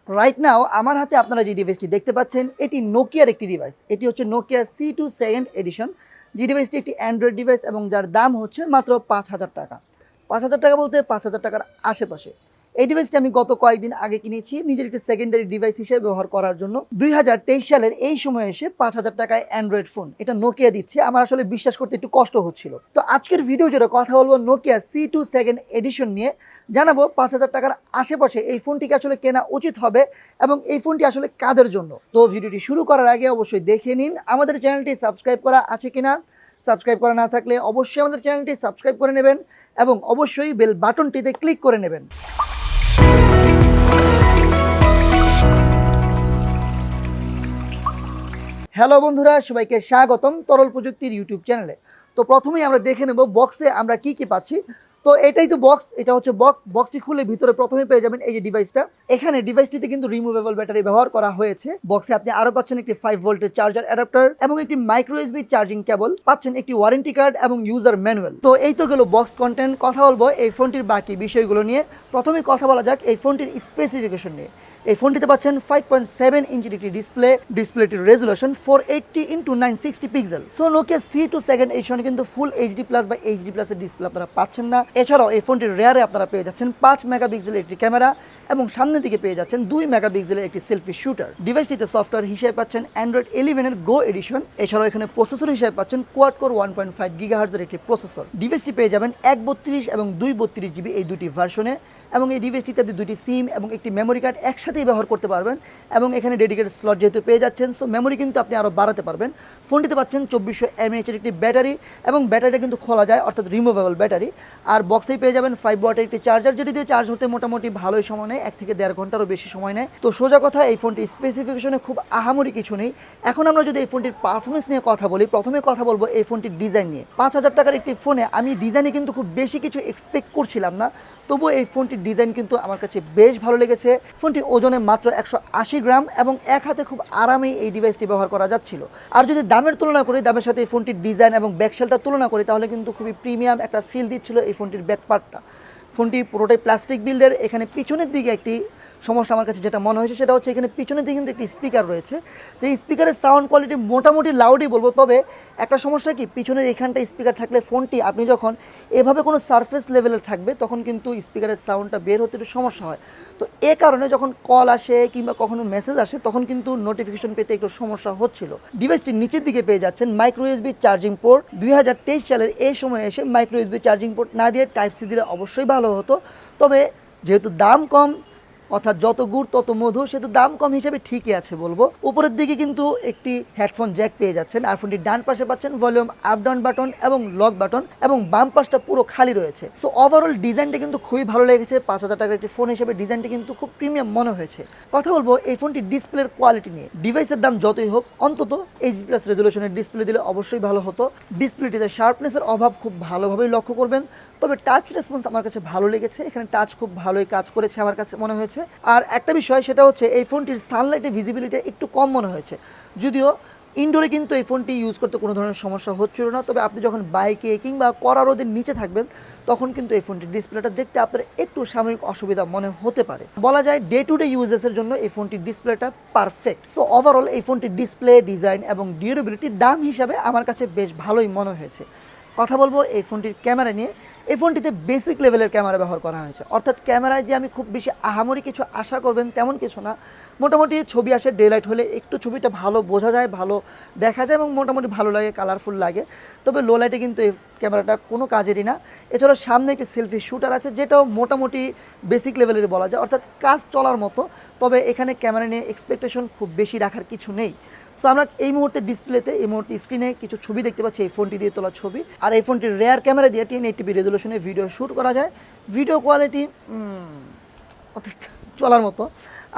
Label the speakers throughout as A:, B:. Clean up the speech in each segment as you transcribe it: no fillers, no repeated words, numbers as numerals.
A: Right now আমার হাতে আপনারা যে ডিভাইসটি দেখতে পাচ্ছেন এটি নোকিয়ার একটি ডিভাইস। এটি হচ্ছে নোকিয়া C2 সেকেন্ড এডিশন। যে ডিভাইসটি একটি অ্যান্ড্রয়েড ডিভাইস এবং যার দাম হচ্ছে মাত্র 5,000 টাকা। 5,000 টাকা বলতে 5,000 টাকার আশেপাশে। এই ডিভাইসটি আমি গত কয়েকদিন আগে কিনেছি নিজের একটি সেকেন্ডারি ডিভাইস হিসেবে ব্যবহার করার জন্য। 2023 সালের এই সময় এসে 5,000 টাকায় অ্যান্ড্রয়েড ফোন এটা নোকিয়া দিচ্ছে, আমার আসলে বিশ্বাস করতে একটু কষ্ট হচ্ছিল। তো আজকের ভিডিও জুড়ে কথা বলবো নোকিয়া C2 সেকেন্ড এডিশন নিয়ে। জানাবো 5,000 টাকার আশেপাশে এই ফোনটিকে আসলে কেনা উচিত হবে এবং এই ফোনটি আসলে কাদের জন্য। তো ভিডিওটি শুরু করার আগে অবশ্যই দেখে নিন আমাদের চ্যানেলটি সাবস্ক্রাইব করা আছে কিনা। সাবস্ক্রাইব করা না থাকলে অবশ্যই আমাদের চ্যানেলটি সাবস্ক্রাইব করে নেবেন এবং অবশ্যই বেল বাটনটিতে ক্লিক করে নেবেন। হ্যালো বন্ধুরা, সবাইকে স্বাগতম তরল প্রযুক্তির ইউটিউব চ্যানেলে। তো প্রথমেই আমরা দেখে নেব বক্সে আমরা কি কি পাচ্ছি। তো এটাই তো বক্স, এটা হচ্ছে বক্সটি খুলে ভিতরে প্রথমে পেয়ে যাবেন এই যে ডিভাইসটা। এখানে ডিভাইসটিতে কিন্তু রিমুভেবল ব্যাটারি ব্যবহার করা হয়েছে। বক্সে আপনি আরো পাচ্ছেন একটি 5 ভোল্টের চার্জার অ্যাডাপ্টার এবং একটি মাইক্রো এসবি চার্জিং কেবল, পাচ্ছেন একটি ওয়ারেন্টি কার্ড এবং ইউজার ম্যানুয়াল। তো এই তো গেল বক্স কন্টেন্ট। কথা বলবো এই ফোনটির বাকি বিষয়গুলো নিয়ে। প্রথমে কথা বলা যাক এই ফোনটির স্পেসিফিকেশন নিয়ে। এই ফোনটিতে পাচ্ছেন 5.7 ইঞ্চির একটি ডিসপ্লেটির resolution 480x960 pixel. So Nokia C2 second এডিশনে কিন্তু ফুল HD প্লাস বা HD প্লাসের ডিসপ্লে আপনারা পাচ্ছেন না। এছাড়াও এই ফোনটির রেয়ারে আপনারা পেয়ে যাচ্ছেন 5 মেগাপিক্সেলের একটি ক্যামেরা এবং সামনের দিকে পেয়ে যাচ্ছেন 2 মেগাপিক্সেলের একটি সেলফি শুটার। ডিভাইসটিতে সফটওয়্যার হিসেবে পাচ্ছেন অ্যান্ড্রয়েড 11 এর গো এডিশন। এছাড়াও এখানে প্রসেসর হিসেবে পাচ্ছেন কোয়াড কোর 1.5 GHz এর একটি প্রসেসর। ডিভাইসটি পেয়ে যাবেন 132 এবং 232 জিবি এই দুটি ভার্সনে এবং এই ডিভাইসটিতে আপনি দুটি সিম এবং একটি মেমোরি কার্ড একসাথেই ব্যবহার করতে পারবেন এবং এখানে ডেডিকেটেড স্লট যেহেতু পেয়ে যাচ্ছেন সো মেমোরি কিন্তু আপনি আরও বাড়াতে পারবেন। ফোনটিতে পাচ্ছেন 2400 mAh এর একটি ব্যাটারি এবং ব্যাটারিটা কিন্তু খোলা যায় অর্থাৎ রিমুভেবল ব্যাটারি। আর বক্সেই পেয়ে যাবেন 5 ওয়াটের একটি চার্জার, যেটি দিয়ে চার্জ হতে মোটামুটি ভালোই সময় নেয়, 1 থেকে 1.5 ঘন্টারও বেশি সময় নেয়। তো সোজা কথা এই ফোনটির স্পেসিফিকেশনে খুব আহামরি কিছু নেই। এখন আমরা যদি এই ফোনটির পারফরমেন্স নিয়ে কথা বলি, প্রথমে কথা বলবো এই ফোনটির ডিজাইন নিয়ে। 5,000 টাকার একটি ফোনে আমি ডিজাইনে কিন্তু খুব বেশি কিছু এক্সপেক্ট করছিলাম না, তবুও এই ফোনটির ডিজাইন কিন্তু আমার কাছে বেশ ভালো লেগেছে। ফোনটি ওজনে মাত্র 180 গ্রাম এবং এক হাতে খুব আরামেই এই ডিভাইসটি ব্যবহার করা যাচ্ছিল। আর যদি দামের তুলনা করি, দামের সাথে এই ফোনটির ডিজাইন এবং ব্যাকশেলটা তুলনা করি, তাহলে কিন্তু খুবই প্রিমিয়াম একটা ফিল দিচ্ছিল এই ফোনটির ব্যাক পার্টটা। ফোনটি পুরোটাই প্লাস্টিক বিল্ডের। এখানে পিছনের দিকে একটি সমস্যা আমার কাছে যেটা মনে হয়েছে সেটা হচ্ছে এখানে পিছনের দিকে কিন্তু একটি স্পিকার রয়েছে, যে স্পিকারের সাউন্ড কোয়ালিটি মোটামুটি লাউডই বলবো। তবে একটা সমস্যা কি, পিছনের এখানটা স্পিকার থাকলে ফোনটি আপনি যখন এভাবে কোনো সারফেস লেভেলের থাকবে তখন কিন্তু স্পিকারের সাউন্ডটা বের হতে একটু সমস্যা হয়। তো এ কারণে যখন কল আসে কিংবা কখনো মেসেজ আসে তখন কিন্তু নোটিফিকেশন পেতে একটু সমস্যা হচ্ছিল। ডিভাইসটির নিচের দিকে পেয়ে যাচ্ছেন মাইক্রো এসবি চার্জিং পোর্ট। 2023 সালের এই সময় এসে মাইক্রো এসবি চার্জিং পোর্ট না দিয়ে টাইপ সি দিলে অবশ্যই ভালো হতো। তবে যেহেতু দাম কম, অর্থাৎ যত গুড় তত মধু, সেহেতু দাম কম হিসেবে ঠিকই আছে বলবো। উপরের দিকে কিন্তু একটি হেডফোন জ্যাক পেয়ে যাচ্ছেন আর ফোনটির ডান পাশে পাচ্ছেন ভলিউম আপ ডাউন বাটন এবং লক বাটন এবং বাম পাশটা পুরো খালি রয়েছে। সো ওভারঅল ডিজাইনটা কিন্তু খুবই ভালো লেগেছে। 5,000 টাকার একটি ফোন হিসেবে ডিজাইনটা কিন্তু খুব প্রিমিয়াম মনে হয়েছে। কথা বলবো এই ফোনটির ডিসপ্লের কোয়ালিটি নিয়ে। ডিভাইসের দাম যতই হোক অন্তত HD প্লাস রেজুলেশনের ডিসপ্লে দিলে অবশ্যই ভালো হতো। ডিসপ্লেটিতে শার্পনেসের অভাব খুব ভালোভাবেই লক্ষ্য করবেন, তবে টাচ রেসপন্স আমার কাছে ভালো লেগেছে। এখানে টাচ খুব ভালোই কাজ করেছে আমার কাছে মনে হয়েছে। আর একটা বিষয় সেটা হচ্ছে এই ফোনটির সানলাইটের ভিজিবিলিটি একটু কম মনে হয়েছে, যদিও ইনডোরে কিন্তু এই ফোনটি ইউজ করতে কোনো ধরনের সমস্যা হচ্ছিল না। তবে আপনি যখন বাইকে কিংবা কড়া রোদের নিচে থাকবেন তখন কিন্তু এই ফোনটির ডিসপ্লেটা দেখতে আপনার একটু সাময়িক অসুবিধা মনে হতে পারে। বলা যায় ডে টু ডে ইউজেসের জন্য এই ফোনটির ডিসপ্লেটা পারফেক্ট। সো ওভারঅল এই ফোনটির ডিসপ্লে, ডিজাইন এবং ডিউরেবিলিটি দাম হিসাবে আমার কাছে বেশ ভালোই মনে হয়েছে। কথা বলবো এই ফোনটির ক্যামেরা নিয়ে। এই ফোনটিতে বেসিক লেভেলের ক্যামেরা ব্যবহার করা হয়েছে, অর্থাৎ ক্যামেরায় যে আমি খুব বেশি আহামরি কিছু আশা করবেন তেমন কিছু না। মোটামুটি ছবি আসে, ডে লাইট হলে একটু ছবিটা ভালো বোঝা যায়, ভালো দেখা যায় এবং মোটামুটি ভালো লাগে, কালারফুল লাগে। তবে লো লাইটে কিন্তু এই ক্যামেরাটা কোনো কাজেরই না। এছাড়াও সামনে একটি সেলফি শুটার আছে, যেটাও মোটামুটি বেসিক লেভেলের বলা যায়, অর্থাৎ কাজ চলার মতো। তবে এখানে ক্যামেরা নিয়ে এক্সপেকটেশন খুব বেশি রাখার কিছু নেই। সো আমরা এই মুহূর্তে ডিসপ্লেতে, এই মুহূর্তে স্ক্রিনে কিছু ছবি দেখতে পাচ্ছি এই ফোনটি দিয়ে তোলা ছবি। আর এই ফোনটির রেয়ার ক্যামেরা দিয়ে 1080p রেজুলেশনে ভিডিও শ্যুট করা যায়। ভিডিও কোয়ালিটি চলার মতো।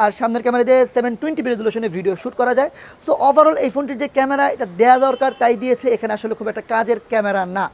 A: আর সামনের ক্যামেরা দিয়ে 720p রেজুলেশনে ভিডিও শ্যুট করা যায়। সো ওভারঅল এই ফোনটির যে ক্যামেরা এটা দেওয়া দরকার তাই দিয়েছে, এখানে আসলে খুব একটা কাজের ক্যামেরা না।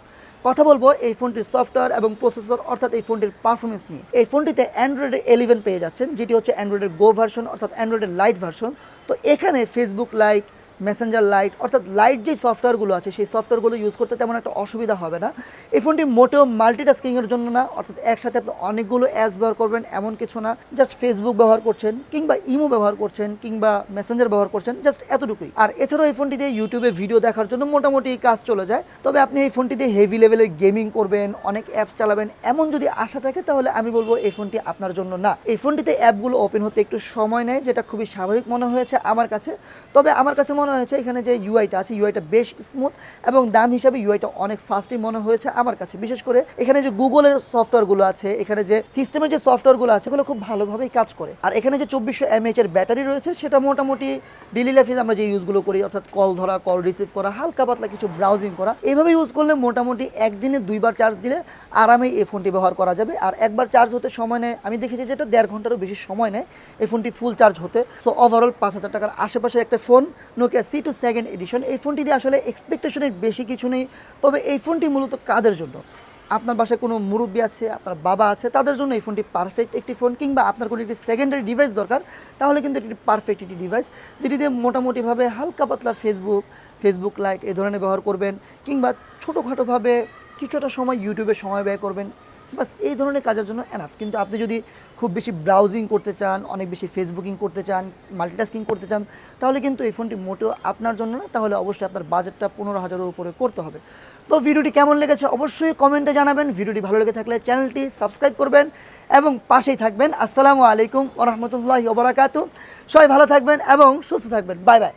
A: কথা বলবো এই ফোনটির সফটওয়্যার এবং প্রসেসর অর্থাৎ এই ফোনটির পারফরমেন্স নিয়ে। এই ফোনটিতে অ্যান্ড্রয়েড 11 পেয়ে যাচ্ছেন, যেটি হচ্ছে অ্যান্ড্রয়েডের গো ভার্সন অর্থাৎ অ্যান্ড্রয়েডের লাইট ভার্সন। তো এখানে ফেসবুক লাইট, মেসেঞ্জার লাইট অর্থাৎ লাইট যে সফটওয়্যারগুলো আছে সেই সফটওয়্যারগুলো ইউজ করতে তেমন একটা অসুবিধা হবে না। এই ফোনটি মোটেও মাল্টিটাস্কিংয়ের জন্য না, অর্থাৎ একসাথে আপনি অনেকগুলো অ্যাপস ব্যবহার করবেন এমন কিছু না। জাস্ট ফেসবুক ব্যবহার করছেন কিংবা ইমো ব্যবহার করছেন কিংবা মেসেঞ্জার ব্যবহার করছেন, জাস্ট এতটুকুই। আর এছাড়াও এই ফোনটি দিয়ে ইউটিউবে ভিডিও দেখার জন্য মোটামুটি কাজ চলে যায়। তবে আপনি এই ফোনটি দিয়ে হেভি লেভেলের গেমিং করবেন, অনেক অ্যাপস চালাবেন এমন যদি আশা থাকে, তাহলে আমি বলবো এই ফোনটি আপনার জন্য না। এই ফোনটিতে অ্যাপগুলো ওপেন হতে একটু সময় নেয়, যেটা খুবই স্বাভাবিক মনে হয়েছে আমার কাছে। তবে আমার কাছে মনে হয়েছে এখানে যে ইউআইটা আছে, ইউআইটা বেশ স্মুথ এবং দাম হিসাবে ইউআইটা অনেক ফাস্টই মনে হয়েছে আমার কাছে। বিশেষ করে এখানে যে গুগলের সফটওয়্যারগুলো আছে, এখানে যে সিস্টেমের যে সফটওয়্যারগুলো আছে, এগুলো খুব ভালোভাবেই কাজ করে। আর এখানে যে 2400 mAh এর ব্যাটারি রয়েছে, সেটা মোটামুটি ডেইলি লাইফে আমরা যে ইউজগুলো করি, অর্থাৎ কল ধরা, কল রিসিভ করা, হালকা পাতলা কিছু ব্রাউজিং করা, এইভাবে ইউজ করলে মোটামুটি একদিনে 2বার চার্জ দিলে আরামেই এই ফোনটি ব্যবহার করা যাবে। আর একবার চার্জ হতে সময় নেয়, আমি দেখেছি যেটা 1.5 ঘন্টারও বেশি সময় নেয় এই ফোনটি ফুল চার্জ হতে। সো ওভারঅল 5000 টাকার আশেপাশে একটা phone, Nokia C2 second addition. এই ফোনটি দিয়ে আসলে এক্সপেকটেশনের বেশি কিছু নেই। তবে এই ফোনটি মূলত কাদের জন্য? আপনার বাসায় কোনো মুরব্বী আছে, আপনার বাবা আছে, তাদের জন্য এই ফোনটি পারফেক্ট একটি ফোন। কিংবা আপনার কোনো একটি সেকেন্ডারি ডিভাইস দরকার, তাহলে কিন্তু এটি পারফেক্ট একটি ডিভাইস, যেটি দিয়ে মোটামুটিভাবে হালকা পাতলা ফেসবুক লাইট এই ধরনের ব্যবহার করবেন, কিংবা ছোটোখাটোভাবে কিছুটা সময় ইউটিউবে সময় ব্যয় করবেন, বাস এই ধরনের কাজের জন্য এনাফ। কিন্তু আপনি যদি খুব বেশি ব্রাউজিং করতে চান, অনেক বেশি ফেসবুকিং করতে চান, মাল্টিটাস্কিং করতে চান, তাহলে কিন্তু এই ফোনটি মোটেও আপনার জন্য না। তাহলে অবশ্যই আপনার বাজেটটা 15,000-এর উপরে করতে হবে। তো ভিডিওটি কেমন লেগেছে অবশ্যই কমেন্টে জানাবেন। ভিডিওটি ভালো লেগে থাকলে চ্যানেলটি সাবস্ক্রাইব করবেন এবং পাশেই থাকবেন। আসসালামু আলাইকুম ওয়া রাহমাতুল্লাহি ওয়া বারাকাতুহু। সবাই ভালো থাকবেন এবং সুস্থ থাকবেন। Bye bye.